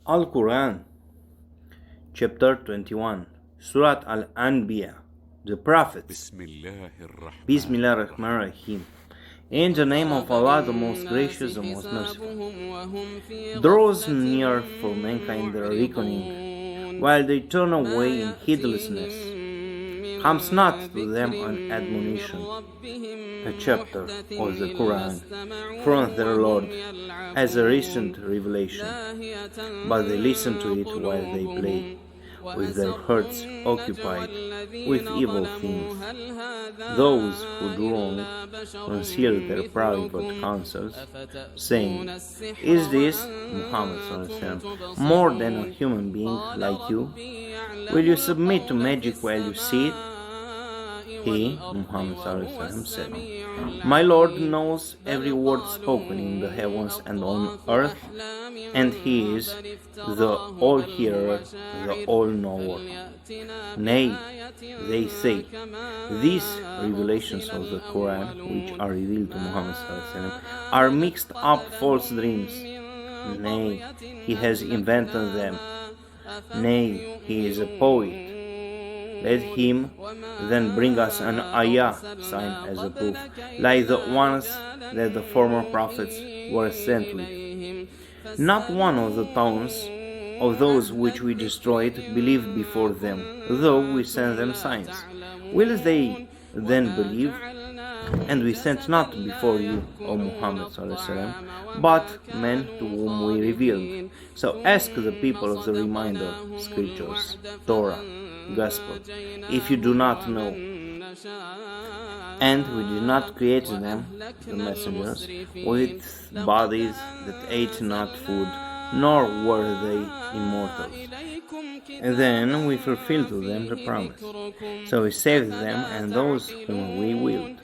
Al-Quran, Chapter 21, Surah Al Anbiya, the Prophets. Bismillah ar-Rahman ar-Rahim. In the name of Allah, the most gracious, the most merciful. Draws near for mankind their reckoning, while they turn away in heedlessness. Comes not to them an admonition, a chapter of the Quran from their Lord as a recent revelation, but they listen to it while they play, with their hearts occupied with evil things. Those who do wrong conceal their private counsels, saying, "Is this Muhammad more than a human being like you? Will you submit to magic while you see it?" He, Muhammad said, "My Lord knows every word spoken in the heavens and on earth, and He is the All-Hearer, the All-Knower." Nay, they say, these revelations of the Quran, which are revealed to Muhammad are mixed up false dreams. Nay, he has invented them. Nay, he is a poet. Let him then bring us an ayah sign as a proof, like the ones that the former prophets were sent with. Not one of the towns of those which we destroyed believed before them, though we sent them signs. Will they then believe? And we sent not before you, O Muhammad, but men to whom we revealed. So ask the people of the reminder, scriptures, Torah, Gospel, if you do not know. And we did not create them, the messengers, with bodies that ate not food, nor were they immortals. And then we fulfilled to them the promise. So we saved them and those whom we willed.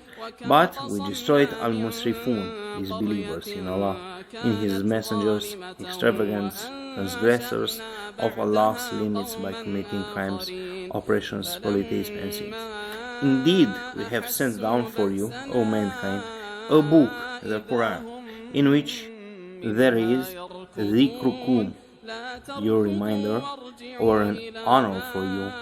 But we destroyed al-Musrifun, disbelievers in Allah, in His messengers, extravagant transgressors of Allah's limits by committing crimes, oppressions, politics, and sins. Indeed, we have sent down for you, O mankind, a book, the Quran, in which there is dhikrukum, your reminder, or an honor for you,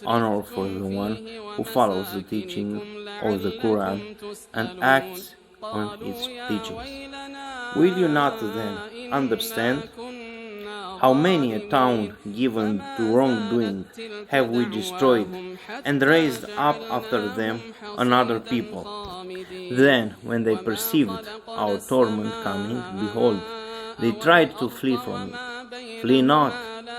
honor for the one who follows the teaching of the Quran and acts on its teachings. Will you not then understand? How many a town given to wrongdoing have we destroyed, and raised up after them another people? Then, when they perceived our torment coming, behold, they tried to flee from it. Flee not,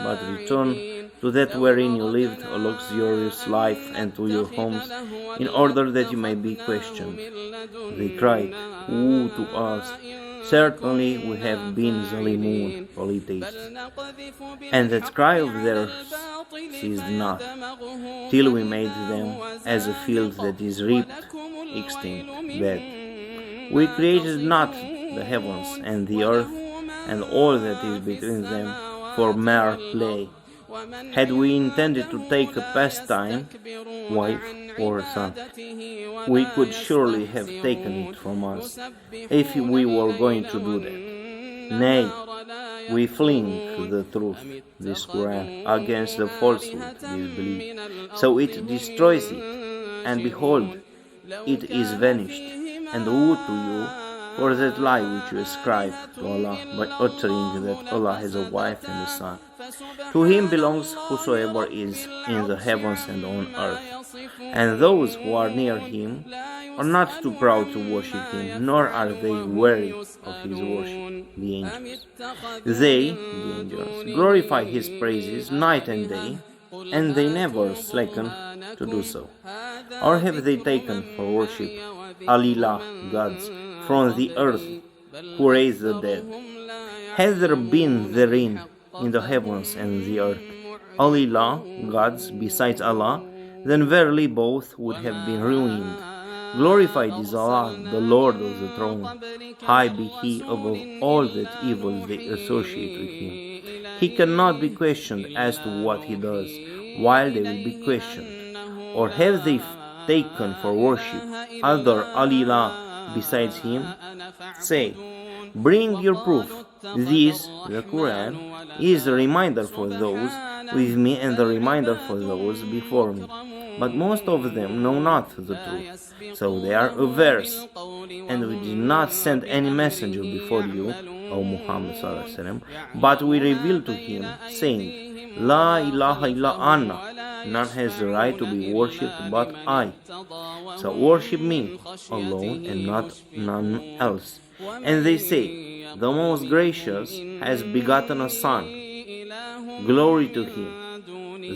but return to that wherein you lived a luxurious life, and to your homes, in order that you may be questioned. They cried, "Woe to us! Certainly we have been Zalimun, polytheists." And that cry of theirs ceased not, till we made them as a field that is reaped, extinct, dead. We created not the heavens and the earth, and all that is between them, for mere play. Had we intended to take a pastime, wife or son, we could surely have taken it from us, if we were going to do that. Nay, we fling the truth, this Quran, against the falsehood, this belief, so it destroys it, and behold, it is vanished, and woe to you for that lie which you ascribe to Allah by uttering that Allah has a wife and a son. To Him belongs whosoever is in the heavens and on earth, and those who are near Him are not too proud to worship Him, nor are they weary of His worship, the angels. They, the angels, glorify His praises night and day, and they never slacken to do so. Or have they taken for worship Alilah, gods, from the earth, who raise the dead? Has there been therein, in the heavens and the earth, Alilah, gods, besides Allah? Then verily both would have been ruined. Glorified is Allah, the Lord of the throne. High be He above all that evil they associate with Him. He cannot be questioned as to what He does, while they will be questioned. Or have they taken for worship other Alilah besides Him? Say, bring your proof. This, the Quran, is a reminder for those with me and the reminder for those before me. But most of them know not the truth, so they are averse. And we did not send any messenger before you, O Muhammad ﷺ, but we revealed to him, saying, La ilaha illa anna, none has the right to be worshipped but I. So worship me alone and not none else. And they say, the Most Gracious has begotten a son. Glory to him.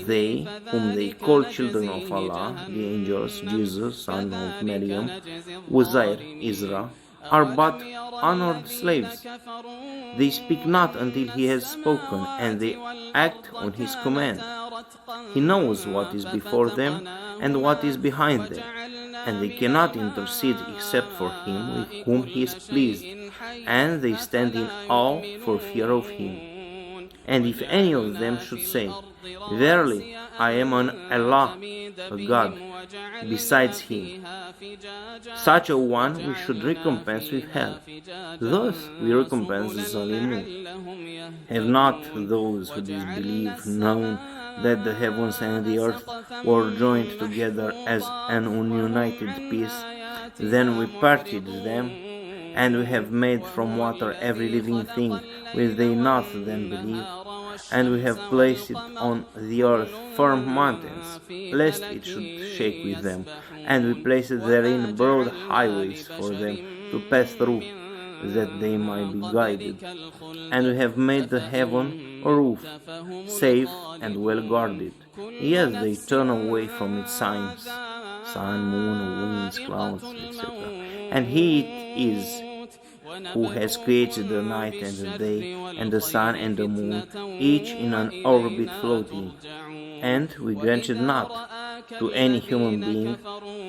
They, whom they call children of Allah, the angels, Jesus, son of Maryam, Uzair, Isra, are but honored slaves. They speak not until he has spoken, and they act on his command. He knows what is before them and what is behind them, and they cannot intercede except for him with whom he is pleased, and they stand in awe for fear of him. And if any of them should say, Verily, I am an Allah, a God, besides him, such a one we should recompense with hell. Thus we recompense the Zalimun. Have not those who disbelieve known that the heavens and the earth were joined together as an ununited piece? Then we parted them, and we have made from water every living thing. Will they not then believe? And we have placed it on the earth firm mountains, lest it should shake with them. And we placed therein broad highways for them to pass through, that they might be guided. And we have made the heaven a roof, safe and well guarded. Yes, they turn away from its signs, sun, moon, winds, clouds, etc. And he it is who has created the night and the day, and the sun and the moon, each in an orbit floating. And we granted not to any human being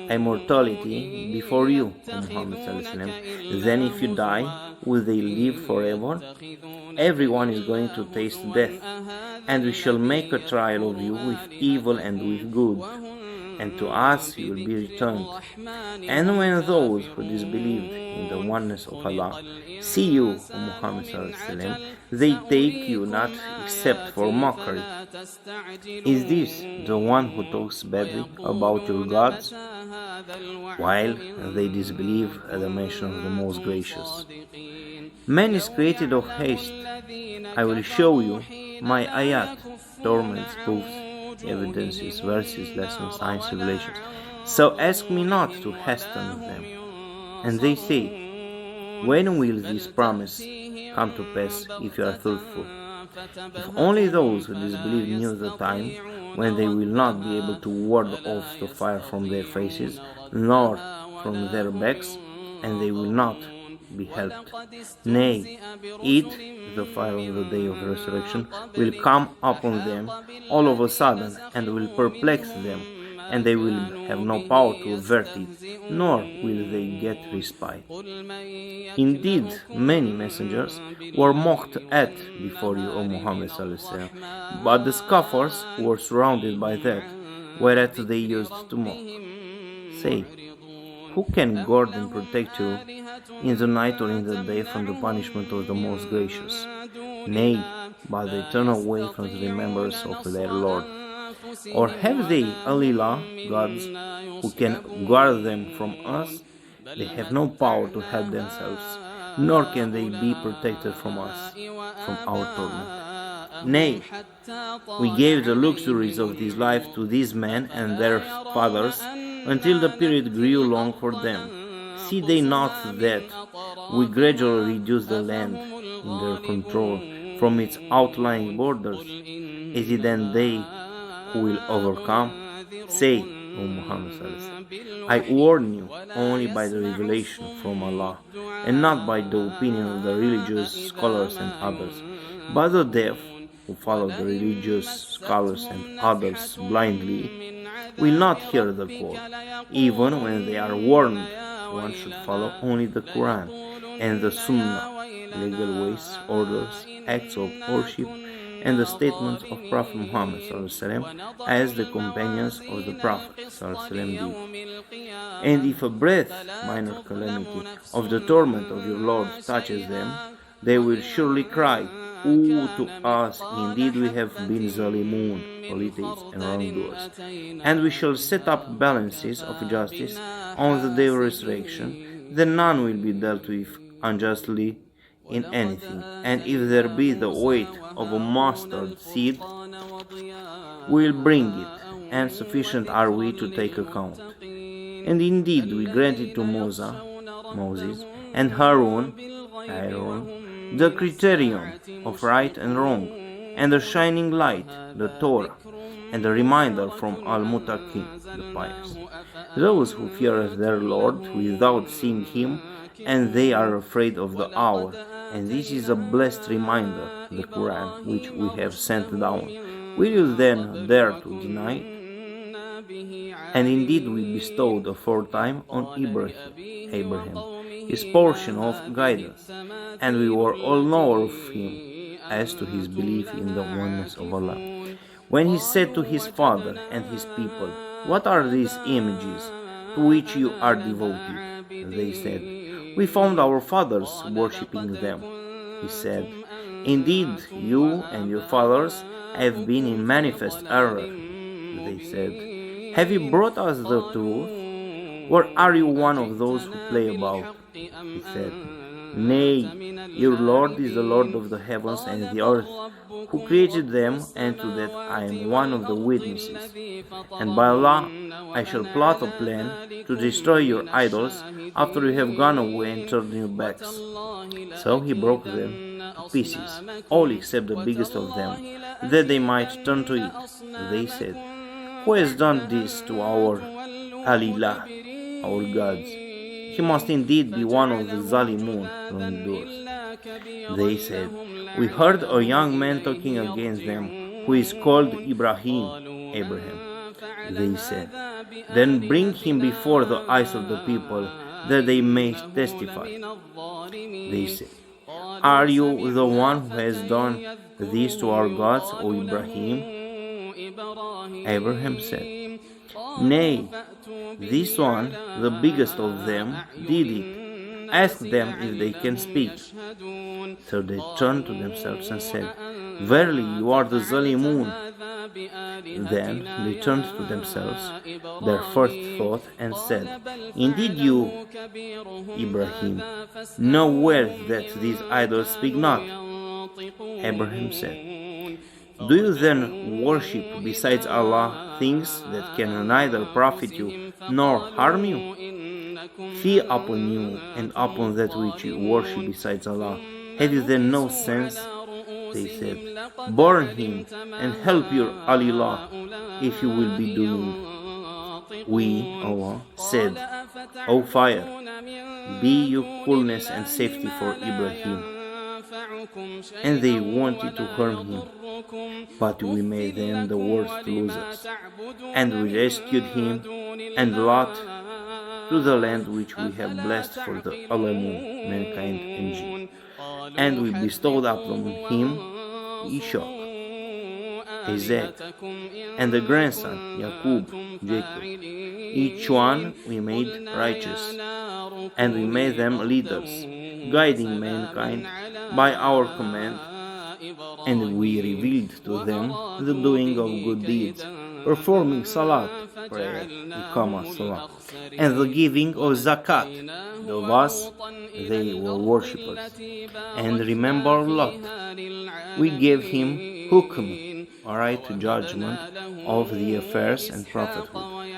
immortality before you, O Muhammad ﷺ. Then if you die, will they live forever? Everyone is going to taste death, and we shall make a trial of you with evil and with good, and to us you will be returned. And when those who disbelieved in the oneness of Allah see you, O Muhammad ﷺ, they take you not except for mockery. Is this the one who talks badly about your gods, while they disbelieve at the mention of the Most Gracious? Man is created of haste. I will show you my ayat, torments, proofs, evidences, verses, lessons, signs, revelations. So ask me not to hasten them. And they say, when will this promise come to pass if you are truthful? If only those who disbelieve knew the time when they will not be able to ward off the fire from their faces, nor from their backs, and they will not be helped. Nay, it, the fire of the day of resurrection, will come upon them all of a sudden, and will perplex them, and they will have no power to avert it, nor will they get respite. Indeed, many messengers were mocked at before you, O Muhammad ﷺ, but the scoffers were surrounded by that, whereat they used to mock. Say, who can guard and protect you in the night or in the day from the punishment of the Most Gracious? Nay, but they turn away from the remembrance of their Lord. Or have they Alila, gods, who can guard them from us? They have no power to help themselves, nor can they be protected from us, from our torment. Nay, we gave the luxuries of this life to these men and their fathers, until the period grew long for them. See they not that we gradually reduce the land in their control from its outlying borders? Is it then they who will overcome? Say, O Muhammad ﷺ, I warn you only by the revelation from Allah, and not by the opinion of the religious scholars and others. But the deaf, who follow the religious scholars and others blindly, will not hear the call. Even when they are warned, one should follow only the Quran and the Sunnah, legal ways, orders, acts of worship, and the statements of Prophet Muhammad ﷺ, as the companions of the Prophet ﷺ did. And if a breath, minor calamity, of the torment of your Lord touches them, They will surely cry, Woe to us, indeed we have been zalimun, polytheists and wrongdoers. And we shall set up balances of justice on the day of resurrection, then none will be dealt with unjustly in anything. And if there be the weight of a mustard seed, we will bring it, and sufficient are we to take account. And indeed we granted to Moses, and Aaron, the criterion of right and wrong, and the shining light, the Torah, and the reminder from Al-Mutaqin, the pious. Those who fear their Lord without seeing Him, and they are afraid of the hour. And this is a blessed reminder, the Quran, which we have sent down. Will you then dare to deny it? And indeed we bestowed aforetime on Abraham his portion of guidance, and we were all knower of him as to his belief in the oneness of Allah. When he said to his father and his people, What are these images to which you are devoted? They said, We found our fathers worshipping them. He said, Indeed, you and your fathers have been in manifest error. They said, Have you brought us the truth? Or are you one of those who play about? He said, Nay, your Lord is the Lord of the heavens and the earth, who created them, and to that I am one of the witnesses. And by Allah, I shall plot a plan to destroy your idols after you have gone away and turned your backs. So he broke them to pieces, all except the biggest of them, that they might turn to it. They said, Who has done this to our Alilah, our gods? He must indeed be one of the Zalimun wrongdoers. They said, We heard a young man talking against them, who is called Abraham. They said, Then bring him before the eyes of the people, that they may testify. They said, Are you the one who has done this to our gods, O Ibrahim? Abraham said, Nay, this one, the biggest of them, did it. Ask them if they can speak. So they turned to themselves and said, Verily, you are the Zalimun. Then they turned to themselves, their first thought, and said, Indeed you, Ibrahim, know well that these idols speak not. Abraham said, Do you then worship besides Allah things that can neither profit you nor harm you? Fear upon you and upon that which you worship besides Allah. Have you then no sense? They said, Burn him and help your Alilah if you will be doing. We, Allah, said, O fire, be your coolness and safety for Ibrahim. And they wanted to harm him, but we made them the worst losers, and we rescued him and Lot to the land which we have blessed for the Alamun, mankind and jinn. And we bestowed upon him Ishaq, Isaac, and the grandson Jacob, Each one we made righteous, and we made them leaders, guiding mankind by our command, and we revealed to them the doing of good deeds, performing salat, prayer, salat, and the giving of zakat. Thus they were worshippers. And remember Lot, we gave him hukm, a right judgment of the affairs and prophethood,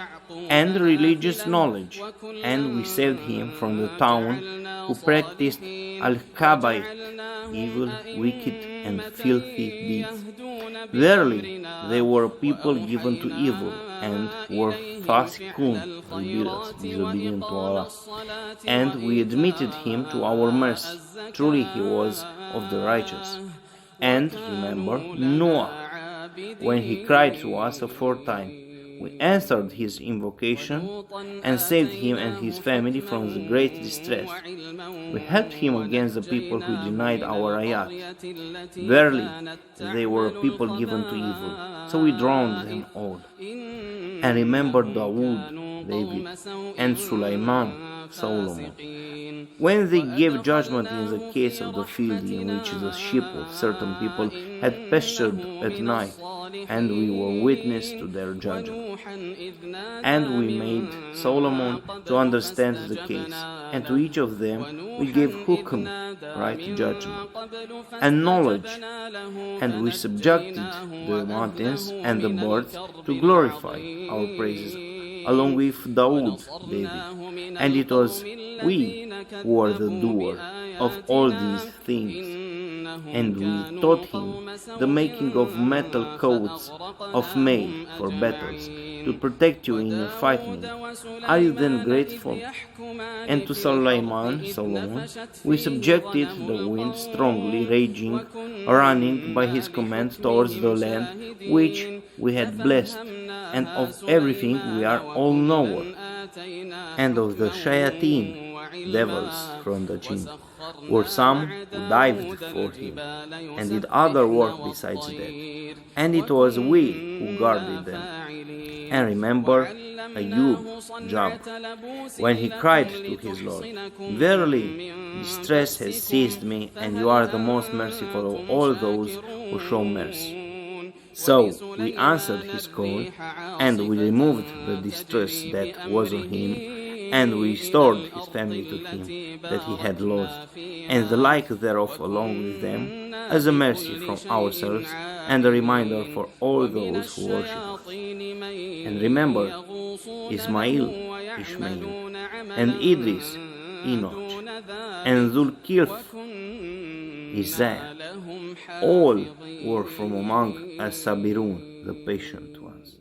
and religious knowledge, and we saved him from the town who practiced al-kabair, evil, wicked, and filthy deeds. Verily, they were a people given to evil, and were fasikun, rebellious, disobedient to Allah. And we admitted him to our mercy. Truly he was of the righteous. And remember Noah, when he cried to us aforetime. We answered his invocation and saved him and his family from the great distress. We helped him against the people who denied our ayat. Verily, they were a people given to evil, so we drowned them all. And remember Dawood, David, and Sulaiman, Solomon. When they gave judgment in the case of the field in which the sheep of certain people had pastured at night, and we were witness to their judgment. And we made Solomon to understand the case, and to each of them we gave hukm, right judgment, and knowledge, and we subjected the mountains and the birds to glorify our praises, along with Dawood, David, and it was we who were the doer of all these things. And we taught him the making of metal coats of mail for battles, to protect you in your fighting. Are you then grateful? And to Solomon, we subjected the wind strongly raging, running by his command towards the land which we had blessed, and of everything we are all knower, and of the shayateen, devils from the jinn, were some who dived for him, and did other work besides that, and it was we who guarded them. And remember Ayub, Job, when he cried to his Lord, "Verily, distress has seized me, and you are the most merciful of all those who show mercy." So we answered his call, and we removed the distress that was on him, and we restored his family to him that he had lost, and the like thereof along with them, as a mercy from ourselves, and a reminder for all those who worship us. And remember Ismail, Ishmael, and Idris, Enoch, and Zulkifl, Isaiah, all were from among As-Sabirun, the patient ones,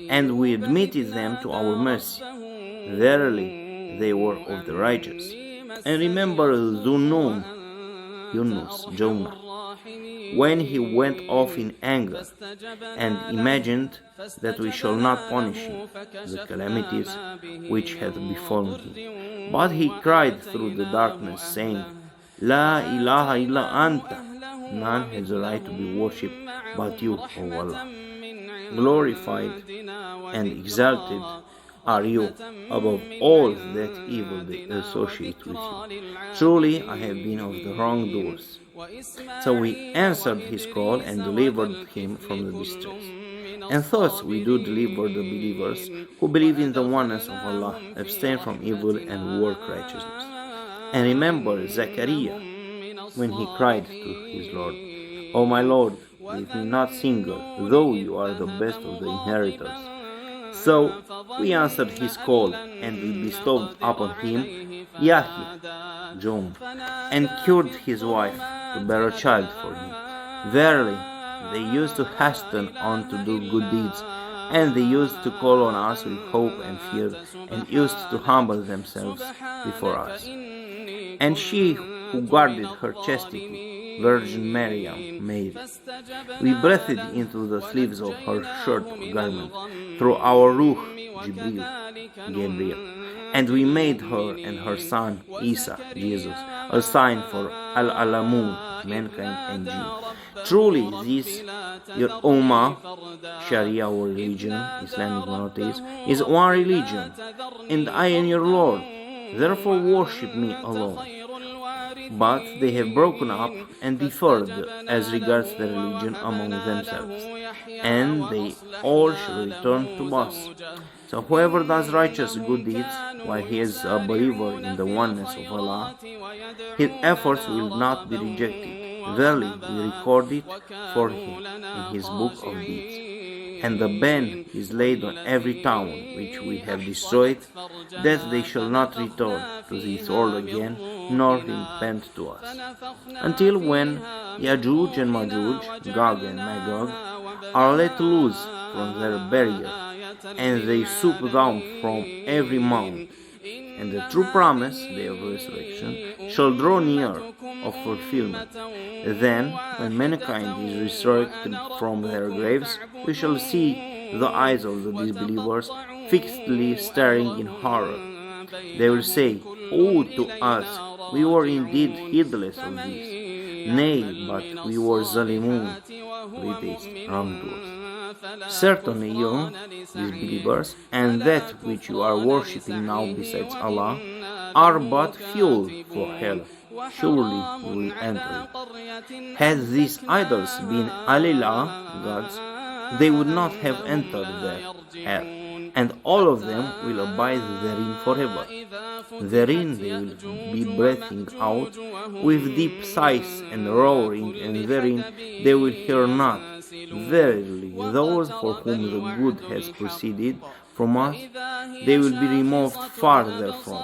and we admitted them to our mercy. Verily, they were of the righteous. And remember Zunun, Yunus, Jonah, when he went off in anger and imagined that we shall not punish him, the calamities which had befallen him. But he cried through the darkness, saying, La ilaha illa anta, none has a right to be worshipped but you, O Allah. Glorified and exalted are you above all that evil they associate with you. Truly I have been of the wrongdoers. So we answered his call and delivered him from the distress. And thus we do deliver the believers who believe in the oneness of Allah, abstain from evil and work righteousness. And remember Zechariah, when he cried to his Lord, O my Lord, leave me not single, though you are the best of the inheritors. So we answered his call, and we bestowed upon him Yahya, John, and cured his wife to bear a child for him. Verily, they used to hasten on to do good deeds, and they used to call on us with hope and fear, and used to humble themselves before us. And she who guarded her chastity, Virgin Mary, we breathed into the sleeves of her shirt or garment through our Ruh, Gabriel, and we made her and her son, Isa, Jesus, a sign for Al-Alamun, mankind and jinn. Truly this, your Ummah, Sharia or religion, Islamic monotheism, is one religion, and I am your Lord, therefore worship me alone. But they have broken up and differed as regards the religion among themselves, and they all shall return to us. So whoever does righteous good deeds while he is a believer in the oneness of Allah, his efforts will not be rejected. Verily, we record it for him in his book of deeds. And the ban is laid on every town which we have destroyed, that they shall not return to this world again, nor repent to us. Until when Yajuj and Majuj, Gog and Magog, are let loose from their barrier, and they swoop down from every mount, and the true promise, day of resurrection, shall draw near of fulfillment. Then, when mankind is resurrected from their graves, we shall see the eyes of the disbelievers fixedly staring in horror. They will say, Woe to us! We were indeed heedless of this. Nay, but we were Zalimun, greatest wrongdoers. Certainly you, disbelievers, and that which you are worshipping now besides Allah, are but fuel for hell. Surely we will enter it. Had these idols been Alilah gods, they would not have entered there, hell, and all of them will abide therein forever. Therein they will be breathing out with deep sighs and roaring, and therein they will hear not. Verily, those for whom the good has proceeded from us, they will be removed far therefrom.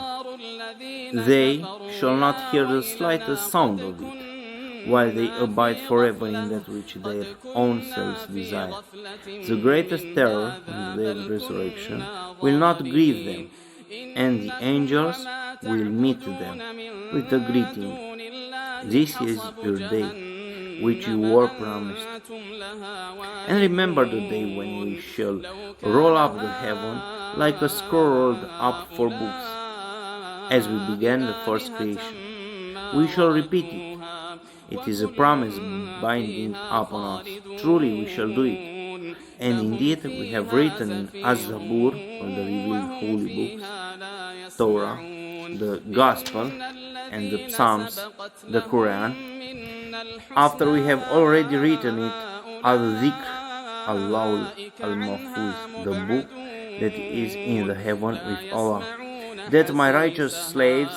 They shall not hear the slightest sound of it, while they abide forever in that which their own selves desire. The greatest terror in the day of resurrection will not grieve them, and the angels will meet them with a greeting. This is your day, which you were promised. And remember the day when we shall roll up the heaven like a scroll rolled up for books, as we began the first creation. We shall repeat it. It is a promise binding upon us. Truly we shall do it. And indeed we have written in Az-Zabur, or the revealed holy books, Torah, the Gospel, and the Psalms, the Quran. After we have already written it, Al-Zikr, Al-Lawl, Al-Mahfuz, the book that is in the heaven with Allah, that my righteous slaves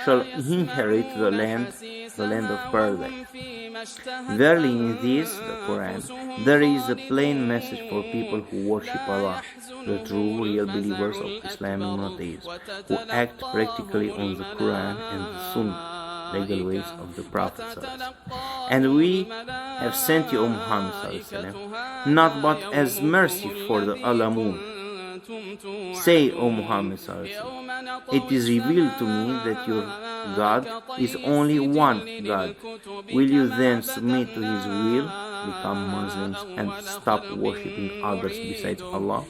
shall inherit the land of paradise. Verily in this, the Quran, there is a plain message for people who worship Allah, the true real believers of Islamic monotheists, who act practically on the Quran and the Sunnah, legal ways of the Prophet. And we have sent you, O Muhammad, not but as mercy for the Alamun. Say, O Muhammad, it is revealed to me that your God is only one God. Will you then submit to His will, become Muslims, and stop worshipping others besides Allah?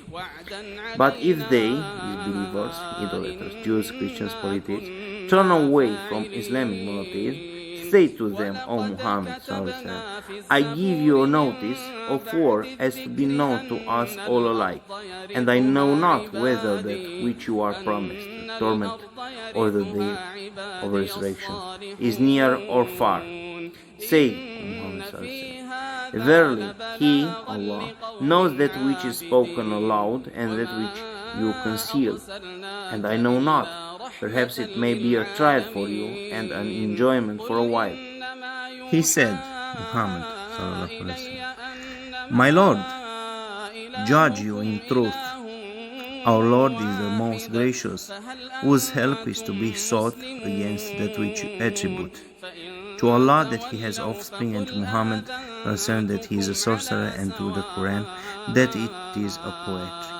But if they, disbelievers, idolaters, Jews, Christians, polytheists, turn away from Islamic monotheism, say to them, O Muhammad, I give you a notice of war as to be known to us all alike, and I know not whether that which you are promised, the torment or the day of resurrection, is near or far. Say, O Muhammad, verily, He, Allah, knows that which is spoken aloud and that which you conceal, and I know not. Perhaps it may be a trial for you and an enjoyment for a while. He said, Muhammad, my Lord, judge you in truth. Our Lord is the most gracious, whose help is to be sought against that which you attribute. To Allah that He has offspring, and to Muhammad concerned that He is a sorcerer, and to the Quran that it is a poetry.